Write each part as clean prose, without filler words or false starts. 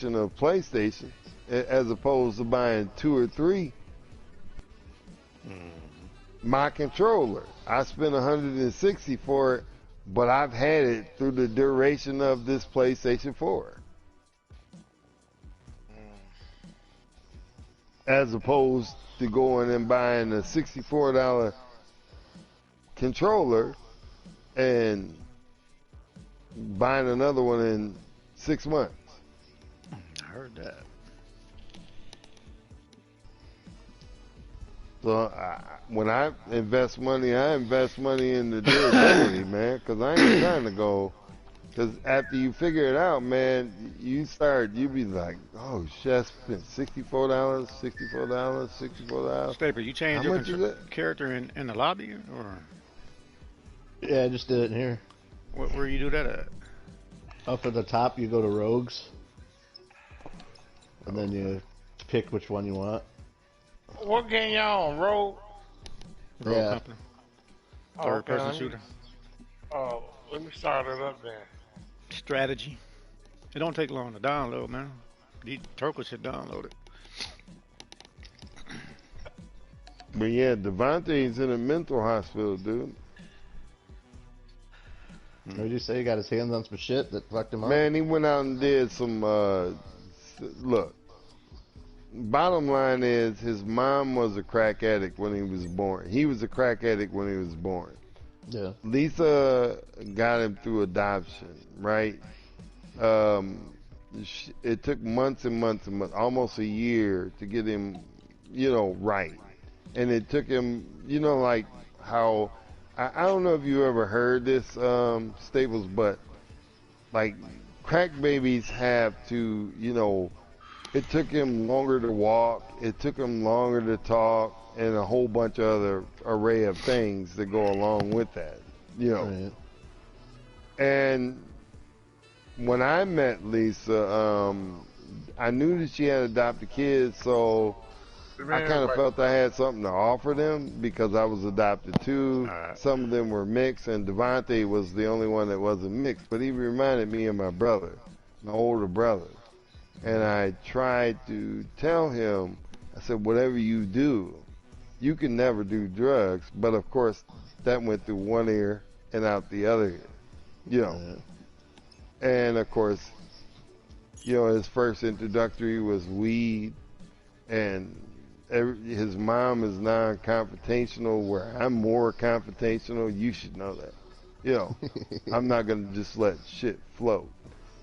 of PlayStation as opposed to buying 2 or 3. My controller, I spent 160 for it, but I've had it through the duration of this PlayStation 4. As opposed to going and buying a $64 controller and buying another one in 6 months. I heard that. So when I invest money in the durability, man, because I ain't trying to go. Because after you figure it out, man, you be like, oh shit, I spent $64, $64. Staper, you changed your character in the lobby, or? Yeah, I just did it in here. Where you do that at? Up at the top, you go to Rogues, and then you pick which one you want. What game y'all on? Rogue? Yeah. Company. Third person shooter. Oh, let me start it up then. Strategy. It don't take long to download, man. The Turkle should download it. But yeah, Devontae's in a mental hospital, dude. What did you say? He got his hands on some shit that fucked him up? Man, he went out and did some, look. Bottom line is, his mom was a crack addict when he was born. He was a crack addict when he was born. Yeah. Lisa got him through adoption, right? It took months and months and months, almost a year to get him, right. And it took him, like how, I don't know if you ever heard this, Staples, but like crack babies have to, it took him longer to walk, it took him longer to talk, and a whole bunch of other array of things that go along with that, Right. And when I met Lisa, I knew that she had adopted kids, so I kind of felt I had something to offer them because I was adopted too. Some of them were mixed, and Devontae was the only one that wasn't mixed, but he reminded me of my brother, my older brother. And I tried to tell him, I said, whatever you do, you can never do drugs. But of course, that went through one ear and out the other ear, Yeah. And of course, his first introductory was weed, and his mom is non-confrontational, where I'm more confrontational. You should know that. I'm not going to just let shit float.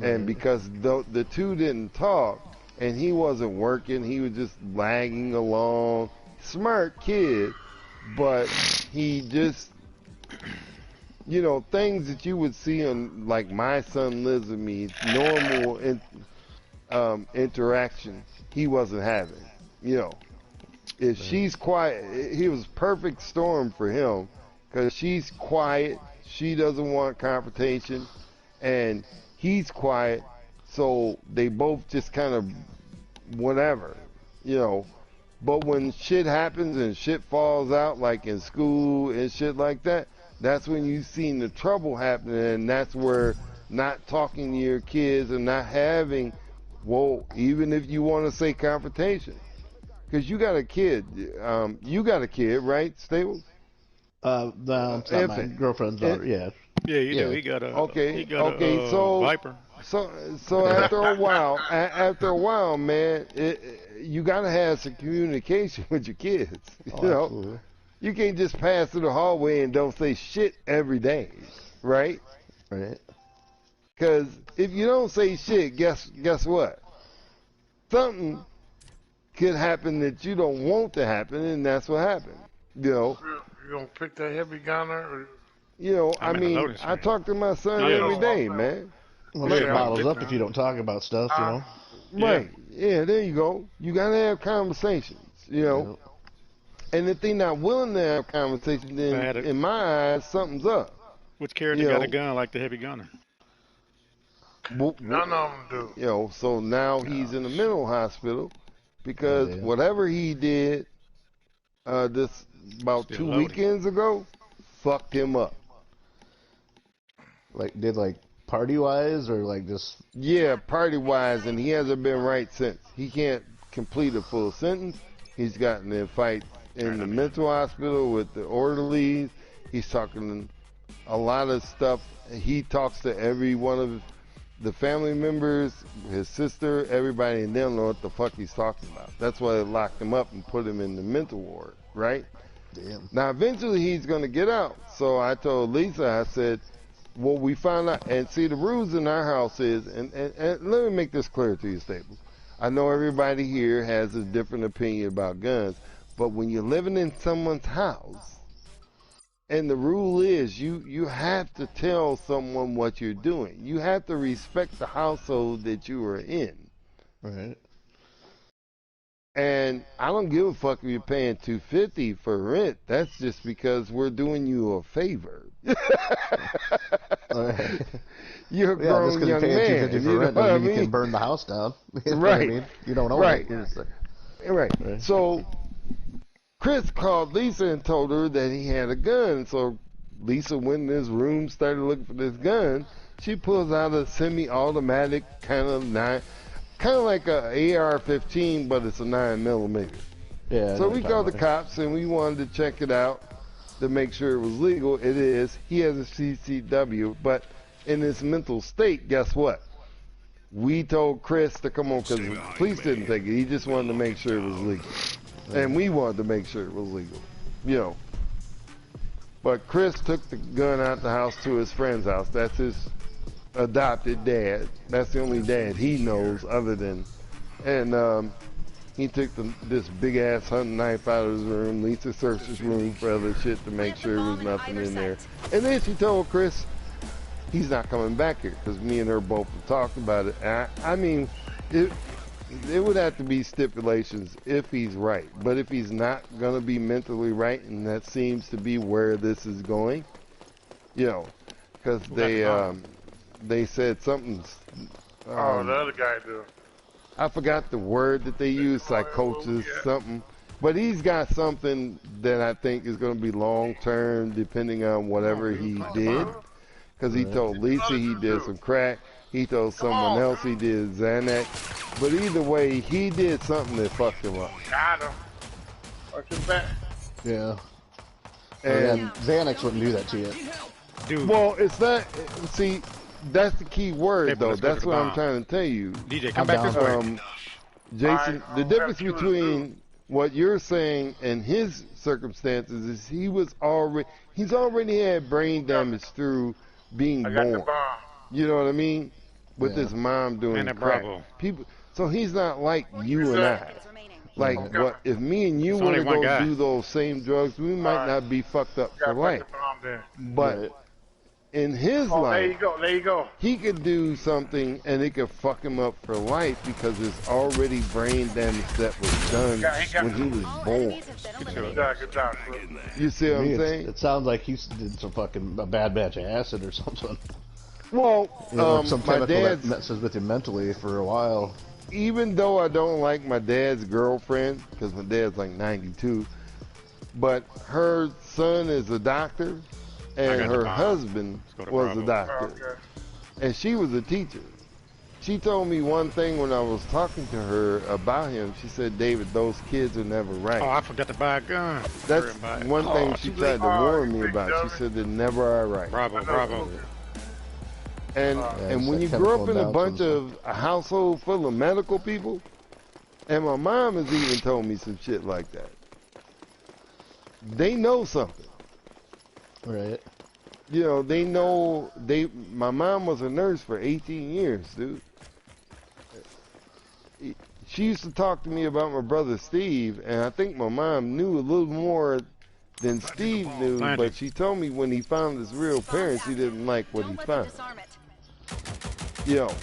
And because the two didn't talk, and he wasn't working, he was just lagging along. Smart kid, but he just, things that you would see on, like, My Son Lives With Me, normal interaction, he wasn't having. If she's quiet, he was perfect storm for him, because she's quiet, she doesn't want confrontation, and he's quiet, so they both just kind of whatever, But when shit happens and shit falls out, like in school and shit like that, that's when you seen the trouble happening, and that's where not talking to your kids and not having, even if you want to say confrontation, because you got a kid, right, Staples? No, it's not my girlfriend's daughter. Yeah. Yeah, you do. He got a so Viper. So after a while, man, you gotta have some communication with your kids. Absolutely. You can't just pass through the hallway and don't say shit every day, right? Right. Because if you don't say shit, guess what? Something could happen that you don't want to happen, and that's what happened. You gonna pick that heavy gunner? I talk to my son every day, man. Well, that bottles up if you don't talk about stuff, Right. Yeah, there you go. You gotta have conversations, And if they're not willing to have conversations, then in my eyes, something's up. Which character got a gun like the heavy gunner? None of them do. So now he's in a mental hospital because whatever he did this about 2 weekends ago fucked him up. Did party-wise, or like just... Yeah, party-wise, and he hasn't been right since. He can't complete a full sentence. He's gotten in fights in the mental hospital with the orderlies. He's talking a lot of stuff. He talks to every one of the family members, his sister, everybody, and they don't know what the fuck he's talking about. That's why they locked him up and put him in the mental ward, right? Damn. Now, eventually he's going to get out. So I told Lisa, I said, well, we found out, and see, the rules in our house is, and let me make this clear to you, Staples. I know everybody here has a different opinion about guns, but when you're living in someone's house, and the rule is you have to tell someone what you're doing. You have to respect the household that you are in. Right. And I don't give a fuck if you're paying $250 for rent. That's just because we're doing you a favor. Right. You're a Yeah, just grown because you're young paying man. $250 You for rent know what I doesn't mean you mean? can burn the house down. You know what Right. I mean? You don't own Right. it. You're just like, Right. So Chris called Lisa and told her that he had a gun. So Lisa went in his room, started looking for this gun. She pulls out a semi-automatic kind of like a AR-15, but it's a 9mm. yeah. So we called the cops and we wanted to check it out to make sure it was legal. It is. He has a CCW, but in his mental state, guess what? We told Chris to come on because the police didn't take it. He just wanted to make sure it was legal. And we wanted to make sure it was legal. You know. But Chris took the gun out the house to his friend's house. That's his adopted dad. That's the only dad he knows other than... And he took this big-ass hunting knife out of his room. Lisa searched his room for other shit to make sure there was nothing in there. And then she told Chris he's not coming back here because me and her both talked about it. And I mean, it would have to be stipulations if he's right. But if he's not going to be mentally right, and that seems to be where this is going, you know, because they said something's... the other guy do. I forgot the word that they use, psychosis, something. But he's got something that I think is going to be long-term depending on whatever he did. Because he told Lisa he did some crack. He told someone else he did Xanax. But either way, he did something that fucked him up. Got him. Watch your back. Yeah. And Xanax wouldn't do that to you. Dude, well, it's not... See, that's the key word, Hey, though. let's go to That's the what I'm bomb. trying to tell you. DJ, come I'm back this down. way. Jason, the Alright, difference I'll have to between what you're saying and his circumstances is he's already had brain damage through being I got the born. bomb. You know what I mean? With Yeah. his mom doing And a crack. Bravo. People, so he's not like you and I. Like what if me and you It's were only to one go guy. do those same drugs, we might not be fucked up for Got life. the bomb there. But in his Oh, there you life, go. There you go. he could do something and it could fuck him up for life because there's already brain damage that was done when he was born. Good job. Good job. You see what I'm saying? It sounds like he did some fucking a bad batch of acid or something. Well, You know, some my chemical that dad's, messes with you mentally for a while. even though I don't like my dad's girlfriend, because my dad's like 92, but her son is a doctor, and got the her bomb. husband Let's go to was a Bravo. doctor, Okay. and she was a teacher. She told me one thing when I was talking to her about him. She said, David, those kids are never right. Oh, I forgot to buy a gun. That's Hurry and buy it. one thing she tried to warn me big about. dummy. She said they never are right. Bravo, bravo. And it's when that you grow up chemical in a bunch imbalance. of a household full of medical people, and my mom has even told me some shit like that. They know something. Right. You know, they know my mom was a nurse for 18 years, dude. She used to talk to me about my brother Steve, and I think my mom knew a little more than Steve knew, but she told me when he found his real parents, he didn't like what he found. You know,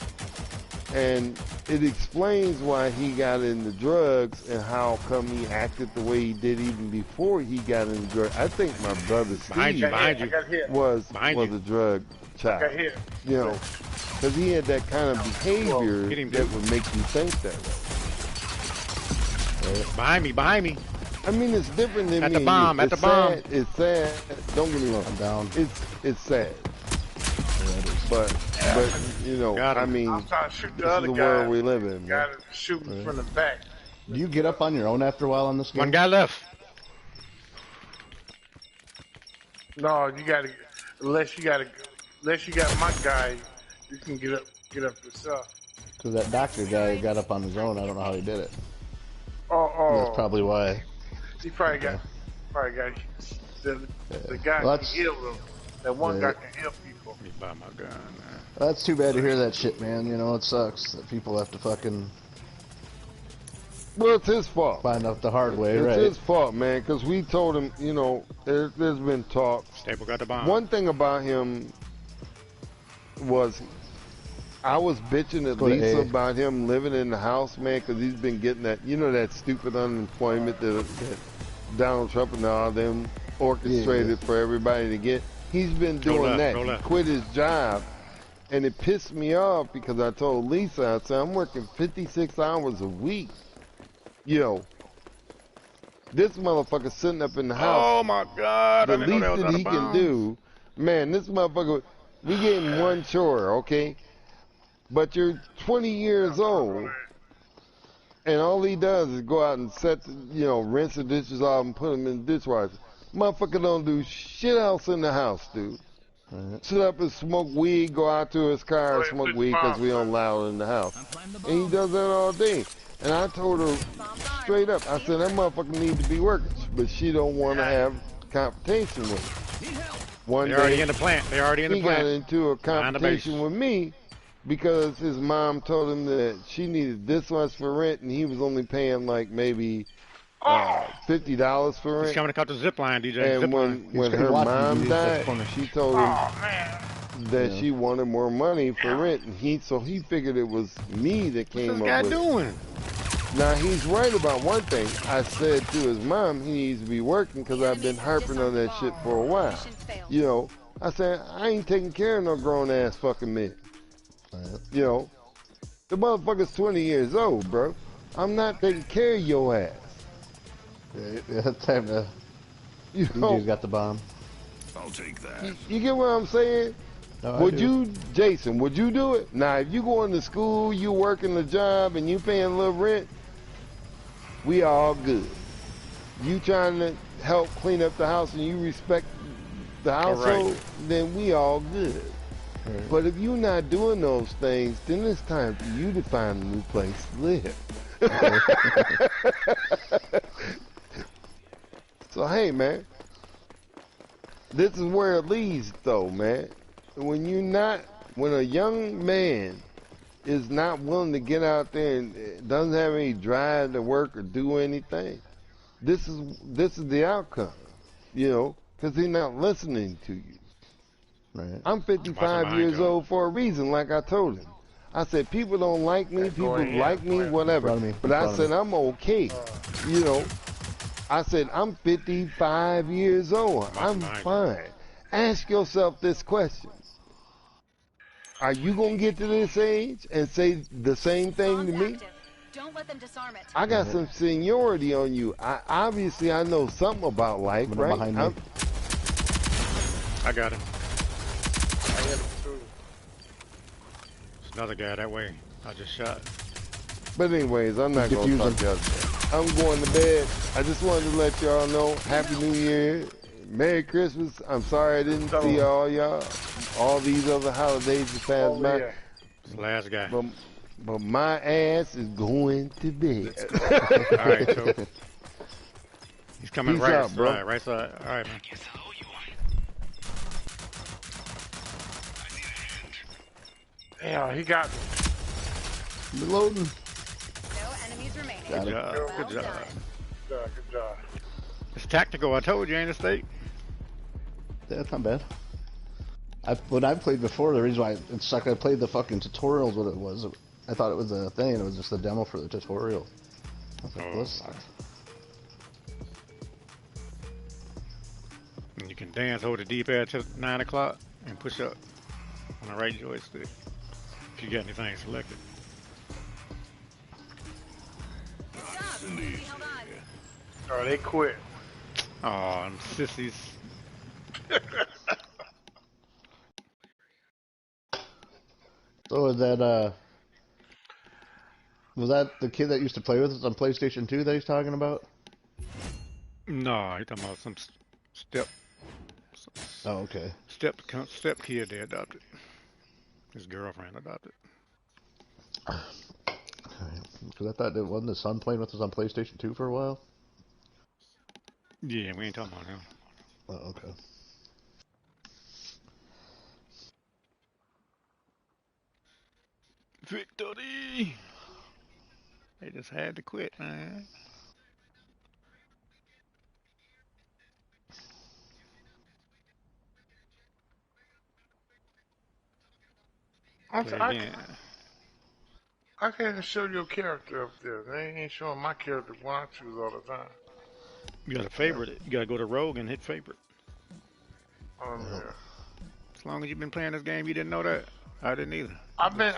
and it explains why he got into drugs and how come he acted the way he did even before he got into drugs. I think my brother Behind you, Steve behind you. I got hit. was Behind a you. drug I child. got hit. You know, because he had that kind of behavior Hit him, that dude. would make you think that way. Behind me, behind me. I mean, it's different than At me the and bomb, you. at the It's bomb. sad. It's sad. Don't get me wrong. I'm down. It's sad. Yeah, it is. but you know, I mean, I'm trying to shoot the this is other the guy. world we live in, The guy man. that's shooting from the back. Do you get up on your own after a while on this game? One guy left. No, you gotta, unless you got my guy, you can get up yourself. Because that doctor guy got up on his own. I don't know how he did it. Oh. That's probably why. He probably got the guy Well, can heal them. That one guy can heal people. Let me buy my gun, man. Well, that's too bad to hear that shit, man. You know, it sucks that people have to fucking Well, it's his fault. find out the hard way, It's right? his fault, man, because we told him, you know, there's been talk. Staple got the bomb. One thing about him was I was bitching at Go to Lisa A. about him living in the house, man, because he's been getting that, you know, that stupid unemployment that Donald Trump and all them orchestrated for everybody to get. He's been doing that. He quit his job, and it pissed me off because I told Lisa, I said, I'm working 56 hours a week. Yo, this motherfucker sitting up in the house. Oh my God! The least that he can do, man, this motherfucker, we gave him one chore, okay? But you're 20 years old, and all he does is go out and rinse the dishes off and put them in the dishwasher. Motherfucker don't do shit else in the house, dude. Sit up and smoke weed, go out to his car and smoke weed because we don't allow it in the house. And he does that all day. And I told her straight up, I said, that motherfucker needs to be working. But she don't want to have confrontation with him. One They're already day, in the plant. They're already in the he plant. got into a confrontation with me because his mom told him that she needed this much for rent and he was only paying like maybe $50 for rent. He's coming to cut the zip line, DJ. And Zip when her mom died, she told him that Yeah. she wanted more money for rent, and he figured it was me that came What's this up guy with it. doing? Now he's right about one thing. I said to his mom he needs to be working because I've been harping on that shit for a while. You know, I said I ain't taking care of no grown ass fucking men. You know, the motherfucker's 20 years old, bro. I'm not taking care of your ass. Yeah, time to. You know, DJ's got the bomb. I'll take that. you get what I'm saying? No, I Would do. you, Jason, would you do it? Now, if you going to school, you working a job, and you paying a little rent, we all good. You trying to help clean up the house and you respect the household, then we all good. Right. But if you're not doing those things, then it's time for you to find a new place to live. So, hey, man, this is where it leads, though, man. When a young man is not willing to get out there and doesn't have any drive to work or do anything, this is the outcome, you know, because he's not listening to you. Right. I'm 55 years old for a reason, like I told him. I said, people don't like me, people like me, whatever. But I said, I'm okay, you know. I said, I'm 55 years old. I'm fine. Ask yourself this question. Are you going to get to this age and say the same thing to me? Don't let them disarm it. I got some seniority on you. Obviously, I know something about life, right? Behind me. I got him. I hit him too. There's another guy that way. I just shot. But anyways, I'm not going to talk to you. I'm going to bed. I just wanted to let y'all know, Happy New Year, Merry Christmas. I'm sorry I didn't see all y'all, all these other holidays that passed by. Yeah. It's the last guy. But my ass is going to bed. All right, so he's coming Peace right out, side, bro. right side. All right, man. Damn, he got me. Reloading. No enemies remaining. Got Good it. job. Well Good job. done. Good job. It's tactical. I told you, ain't it, State? Yeah, that's not bad. When I played before, the reason why it sucked, I played the fucking tutorials. What it was, I thought it was a thing. It was just a demo for the tutorial. I was like, Oh, this sucks. And you can dance, hold the D-pad till 9 o'clock, and push up on the right joystick if you got anything selected. Stop. Indeed. Hold on. Oh, they quit. Oh, them sissies. was that the kid that used to play with us on PlayStation 2 that he's talking about? No, he's talking about some step Oh, okay. step kid they adopted. His girlfriend adopted. Because I thought it wasn't his son playing with us on PlayStation 2 for a while. Yeah, we ain't talking about him. Oh, okay. Victory! They just had to quit, man. Play again. I can't show your character up there. They ain't showing my character when I choose all the time. You gotta favorite it. You gotta go to Rogue and hit favorite. Yeah. As long as you've been playing this game, you didn't know that. I didn't either. I've been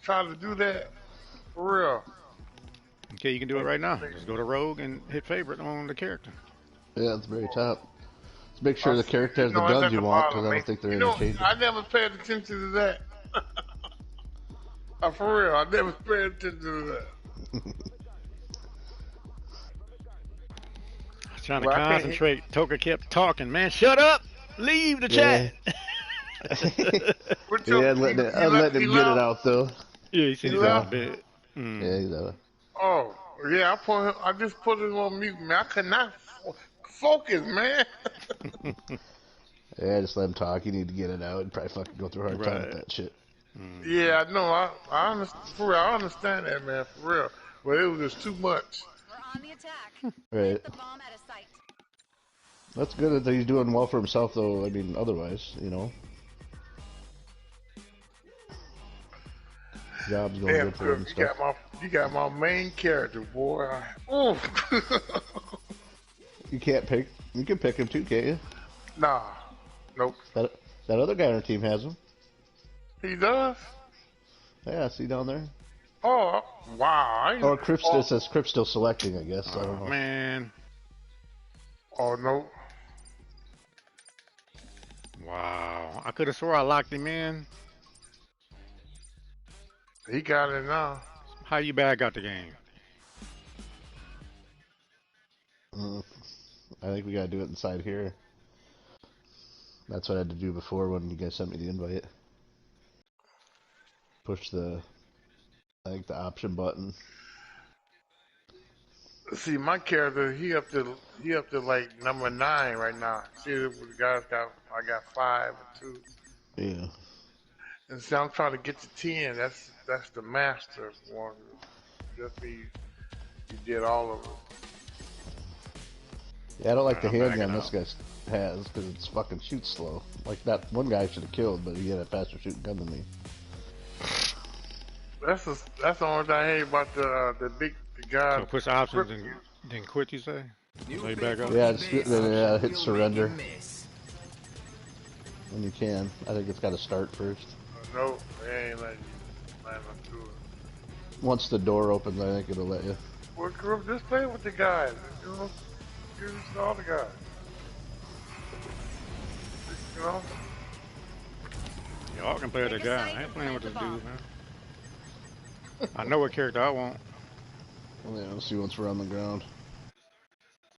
trying to do that for real. Okay, you can do it right now. Just go to Rogue and hit favorite on the character. Yeah, it's very top. Let's make sure the character has the guns you want, because I don't think they're interchangeable. I never paid attention to that. For real, I never paid attention to that. I was trying to concentrate. Toka kept talking. Man, shut up! Leave the chat! Yeah, I'm letting him get it out, though. Yeah, he said he's out of bed. Yeah, he's out. Oh, yeah, I just put him on mute, man. I could not focus, man. Yeah, just let him talk. You need to get it out. He'd probably fucking go through a hard time with that shit. Yeah, I know. I understand. For real, I understand that, man. For real. But it was just too much. We're on the attack. Right. The bomb at a site. That's good that he's doing well for himself, though. I mean, otherwise, you know. Job's going good for him and stuff. You got my main character, boy. Ooh. You can't pick. You can pick him too, can't you? Nah. Nope. That other guy on our team has him. He does? Yeah, see down there? Oh, wow. Or KrypT says KrypT still selecting, I guess. I don't know. Man. Oh, no. Wow. I could have swore I locked him in. He got it now. How you back out the game? I think we gotta do it inside here. That's what I had to do before when you guys sent me the invite. Push the option button. See, my character, he up to like number 9 right now. See, the guys I got 5 and 2. Yeah. And see, I'm trying to get to 10. That's the master one. Just be, you did all of them. Yeah, I don't like the handgun this guy has because it's fucking shoots slow. Like that one guy I should have killed, but he had a faster shooting gun than me. That's the only thing I hate about the guy. So push options and then quit, you say? Lay back up? Yeah, just hit surrender. When you can. I think it's got to start first. No, they ain't letting you do it. Once the door opens, I think it'll let you. Well, just play with the guys. You know, use all the guys. You know? Y'all can play with the guy. I ain't playing with this dude, man. I know what character I want. Well, yeah, let's see what's around the ground.